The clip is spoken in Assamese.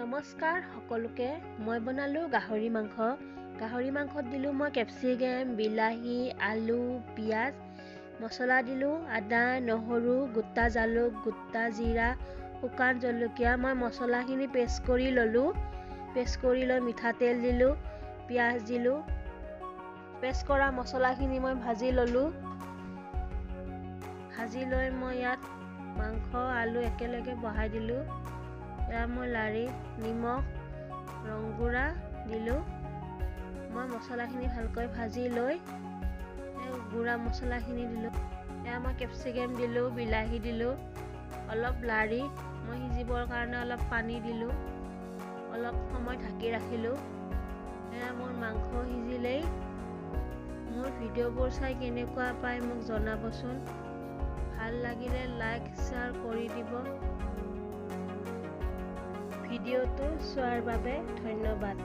নমস্কাৰ সকলোকে। মই বনালোঁ গাহৰি মাংস। গাহৰি মাংসত দিলোঁ মই কেপচিকাম, বিলাহী, আলু, পিঁয়াজ, মছলা দিলোঁ আদা, নহৰু, গোটা জালুক, গোটা জিৰা, শুকান জলকীয়া। মই মছলাখিনি পেষ্ট কৰি ল'লোঁ। পেষ্ট কৰি লৈ মিঠাতেল দিলোঁ, পিঁয়াজ দিলোঁ। পেষ্ট কৰা মছলাখিনি মই ভাজি ল'লোঁ। ভাজি লৈ মই ইয়াত মাংস আলু একেলগে বহাই দিলোঁ। এয়া মই লাৰি নিমখ, ৰংগুড়া দিলোঁ। মই মছলাখিনি ভালকৈ ভাজি লৈ গুড়া মছলাখিনি দিলোঁ। এয়া মই কেপচিকাম দিলোঁ, বিলাহী দিলোঁ। অলপ লাৰি মই সিজিবৰ কাৰণে অলপ পানী দিলোঁ। অলপ সময় ঢাকি ৰাখিলোঁ। এয়া মোৰ মাংস সিজিলেই। মোৰ ভিডিঅ'বোৰ চাই কেনেকুৱা পায় মোক জনাবচোন। ভাল লাগিলে লাইক শ্বেয়াৰ কৰি দিব। ভিডিঅ'টো চোৱাৰ বাবে ধন্যবাদ।